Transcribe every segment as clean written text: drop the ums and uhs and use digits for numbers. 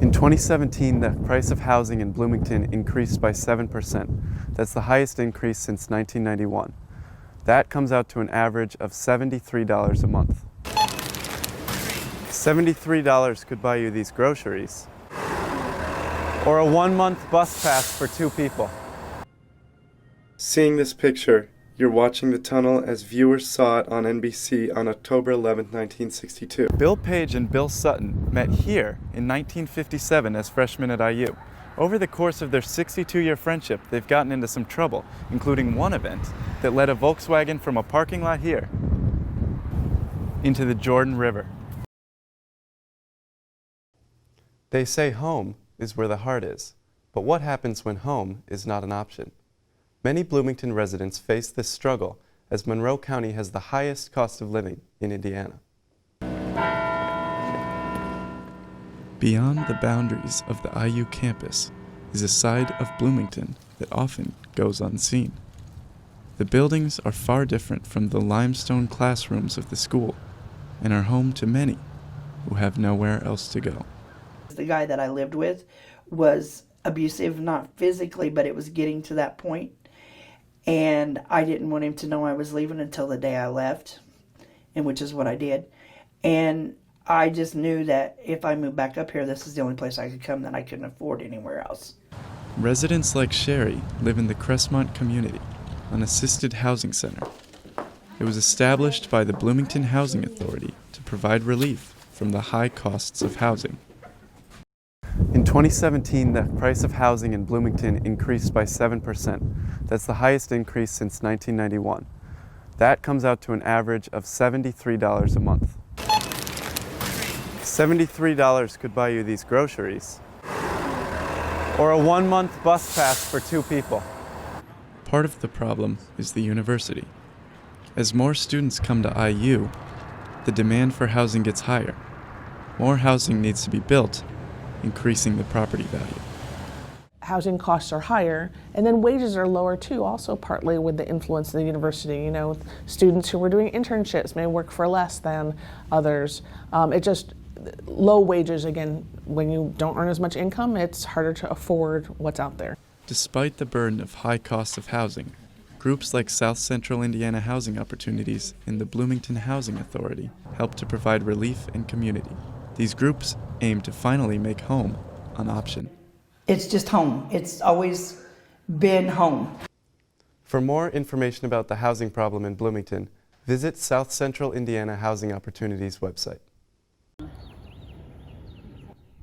In 2017, the price of housing in Bloomington increased by 7%. That's the highest increase since 1991. That comes out to an average of $73 a month. $73 could buy you these groceries, or a 1-month bus pass for 2 people. Seeing this picture, you're watching the tunnel as viewers saw it on NBC on October 11, 1962. Bill Page and Bill Sutton met here in 1957 as freshmen at IU. Over the course of their 62-year friendship, they've gotten into some trouble, including one event that led a Volkswagen from a parking lot here into the Jordan River. They say home is where the heart is, but what happens when home is not an option? Many Bloomington residents face this struggle as Monroe County has the highest cost of living in Indiana. Beyond the boundaries of the IU campus is a side of Bloomington that often goes unseen. The buildings are far different from the limestone classrooms of the school and are home to many who have nowhere else to go. The guy that I lived with was abusive, not physically, but it was getting to that point. And I didn't want him to know I was leaving until the day I left, and which is what I did. And I just knew that if I moved back up here, this is the only place I could come that I couldn't afford anywhere else. Residents like Sherry live in the Crestmont community, an assisted housing center. It was established by the Bloomington Housing Authority to provide relief from the high costs of housing. In 2017, the price of housing in Bloomington increased by 7%. That's the highest increase since 1991. That comes out to an average of $73 a month. $73 could buy you these groceries, or a 1-month bus pass for 2 people. Part of the problem is the university. As more students come to IU, the demand for housing gets higher. More housing needs to be built, increasing the property value. Housing costs are higher, and then wages are lower too, also partly with the influence of the university. You know, students who were doing internships may work for less than others. Low wages, again, when you don't earn as much income, it's harder to afford what's out there. Despite the burden of high costs of housing, groups like South Central Indiana Housing Opportunities and the Bloomington Housing Authority help to provide relief and community. These groups aim to finally make home an option. It's just home. It's always been home. For more information about the housing problem in Bloomington, visit South Central Indiana Housing Opportunities website.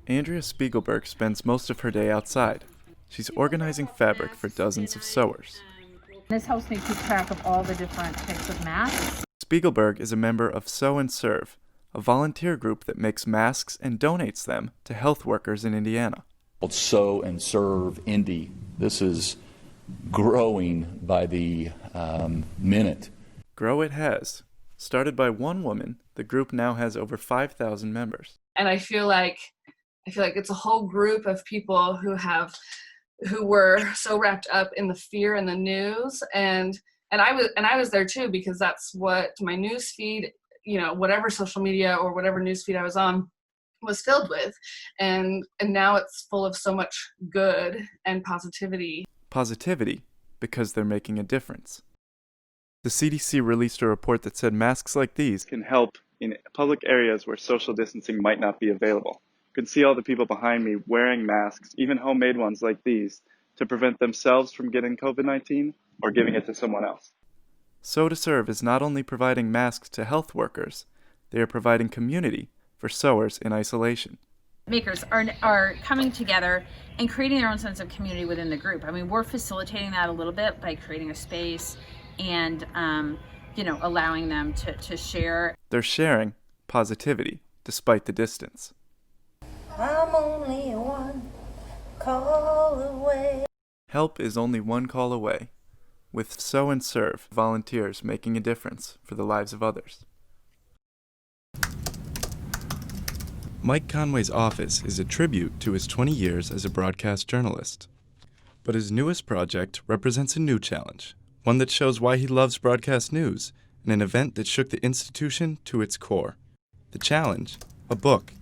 Andrea Spiegelberg spends most of her day outside. She's organizing fabric for dozens of sewers. This helps me keep track of all the different types of masks. Spiegelberg is a member of Sew and Serve, a volunteer group that makes masks and donates them to health workers in Indiana. Sew and Serve Indy. This is growing by the minute. Grow it has. Started by one woman, the group now has over 5,000 members. And I feel like it's a whole group of people who were so wrapped up in the fear and the news, and I was there too, because that's what my news feed, whatever social media or whatever news feed I was on was filled with, and now it's full of so much good and positivity. Positivity, because they're making a difference. The CDC released a report that said masks like these can help in public areas where social distancing might not be available. You can see all the people behind me wearing masks, even homemade ones like these, to prevent themselves from getting COVID-19 or giving it to someone else. Sew to Serve is not only providing masks to health workers, they are providing community for sewers in isolation. Makers are coming together and creating their own sense of community within the group. I mean, we're facilitating that a little bit by creating a space and, allowing them to share. They're sharing positivity despite the distance. I'm only one call away. Help is only one call away, with Sew and Serve volunteers making a difference for the lives of others. Mike Conway's office is a tribute to his 20 years as a broadcast journalist. But his newest project represents a new challenge, one that shows why he loves broadcast news, and an event that shook the institution to its core. The challenge, a book.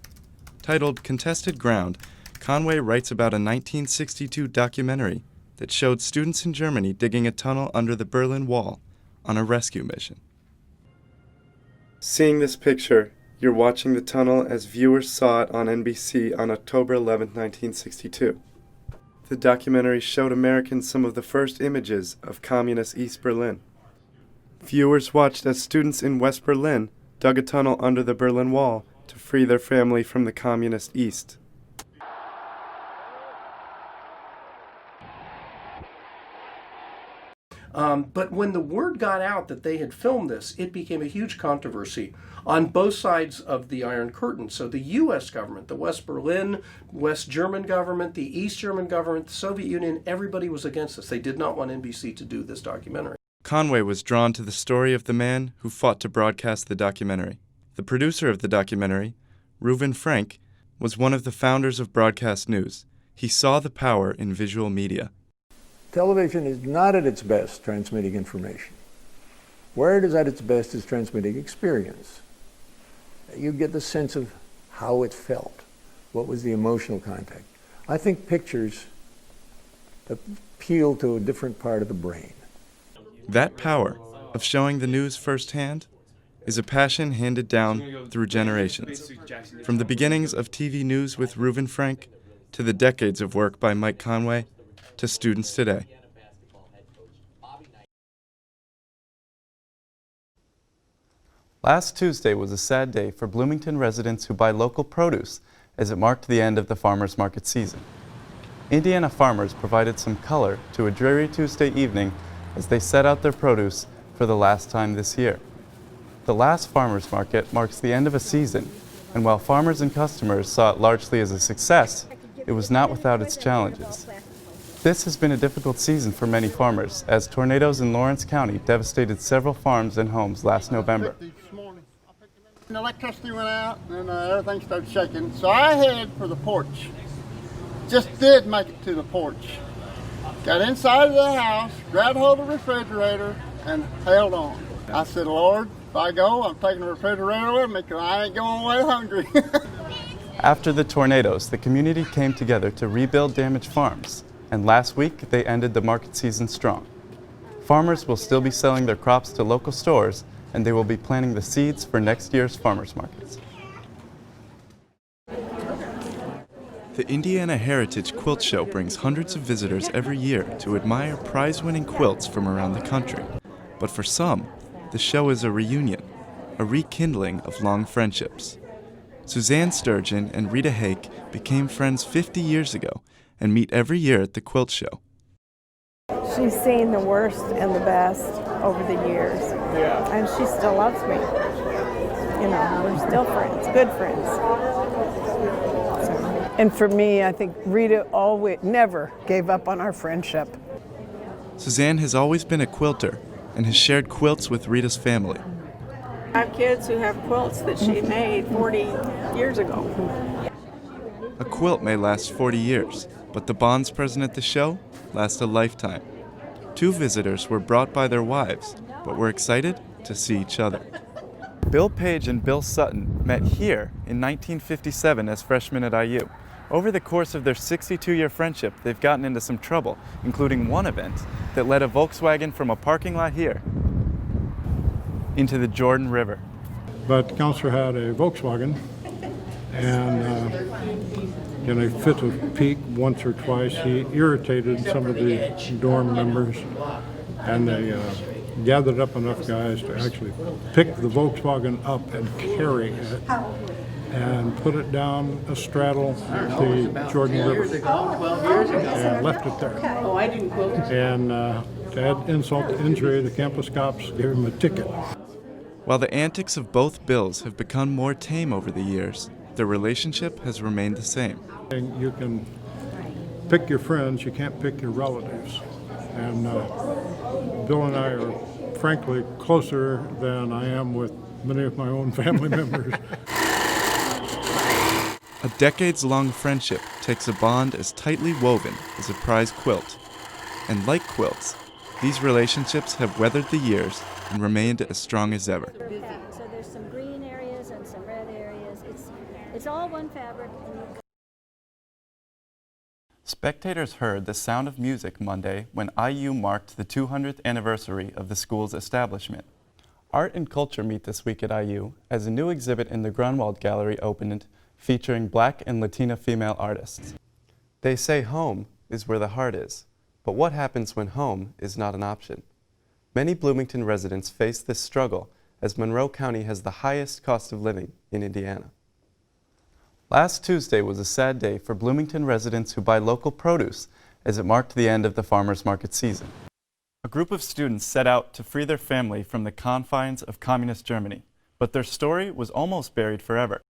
Titled Contested Ground, Conway writes about a 1962 documentary that showed students in Germany digging a tunnel under the Berlin Wall on a rescue mission. Seeing this picture, you're watching the tunnel as viewers saw it on NBC on October 11, 1962. The documentary showed Americans some of the first images of communist East Berlin. Viewers watched as students in West Berlin dug a tunnel under the Berlin Wall to free their family from the communist East. But when the word got out that they had filmed this, it became a huge controversy on both sides of the Iron Curtain. So the U.S. government, the West Berlin, West German government, the East German government, the Soviet Union, everybody was against this. They did not want NBC to do this documentary. Conway was drawn to the story of the man who fought to broadcast the documentary. The producer of the documentary, Reuven Frank, was one of the founders of broadcast news. He saw the power in visual media. Television is not at its best transmitting information. Where it is at its best is transmitting experience. You get the sense of how it felt, what was the emotional contact. I think pictures appeal to a different part of the brain. That power of showing the news firsthand is a passion handed down through generations. From the beginnings of TV news with Reuven Frank, to the decades of work by Mike Conway, to students today. Last Tuesday was a sad day for Bloomington residents who buy local produce, as it marked the end of the farmers market season. Indiana farmers provided some color to a dreary Tuesday evening as they set out their produce for the last time this year. The last farmers market marks the end of a season, and while farmers and customers saw it largely as a success, it was not without its challenges. This has been a difficult season for many farmers, as tornadoes in Lawrence County devastated several farms and homes last November. The electricity went out and everything started shaking, so I headed for the porch. Just did make it to the porch. Got inside of the house, grabbed hold of the refrigerator, and held on. I said, Lord, if I go, I'm taking the refrigerator with me because I ain't going away hungry. After the tornadoes, the community came together to rebuild damaged farms, and last week they ended the market season strong. Farmers will still be selling their crops to local stores, and they will be planting the seeds for next year's farmers markets. The Indiana Heritage Quilt Show brings hundreds of visitors every year to admire prize-winning quilts from around the country. But for some, the show is a reunion, a rekindling of long friendships. Suzanne Sturgeon and Rita Hake became friends 50 years ago and meet every year at the quilt show. She's seen the worst and the best over the years, and she still loves me. You know, we're still friends, good friends. And for me, I think Rita always never gave up on our friendship. Suzanne has always been a quilter and has shared quilts with Rita's family. I have kids who have quilts that she made 40 years ago. A quilt may last 40 years, but the bonds present at the show last a lifetime. Two visitors were brought by their wives, but were excited to see each other. Bill Page and Bill Sutton met here in 1957 as freshmen at IU. Over the course of their 62-year friendship, they've gotten into some trouble, including one event that led a Volkswagen from a parking lot here into the Jordan River. But the counselor had a Volkswagen, and in a fit of pique once or twice, he irritated some of the dorm members, and they gathered up enough guys to actually pick the Volkswagen up and carry it and put it down a straddle the Jordan River and left it there. Oh, I didn't quote. And to add insult to injury, the campus cops gave him a ticket. While the antics of both Bills have become more tame over the years, their relationship has remained the same. You can pick your friends, you can't pick your relatives. And Bill and I are frankly closer than I am with many of my own family members. A decades-long friendship takes a bond as tightly woven as a prize quilt. And like quilts, these relationships have weathered the years and remained as strong as ever. So there's some green areas and some red areas. It's all one fabric. Spectators heard the sound of music Monday when IU marked the 200th anniversary of the school's establishment. Art and culture meet this week at IU as a new exhibit in the Grunwald Gallery opened featuring Black and Latina female artists. They say home is where the heart is, but what happens when home is not an option? Many Bloomington residents face this struggle as Monroe County has the highest cost of living in Indiana. Last Tuesday was a sad day for Bloomington residents who buy local produce as it marked the end of the farmers market season. A group of students set out to free their family from the confines of communist Germany, but their story was almost buried forever.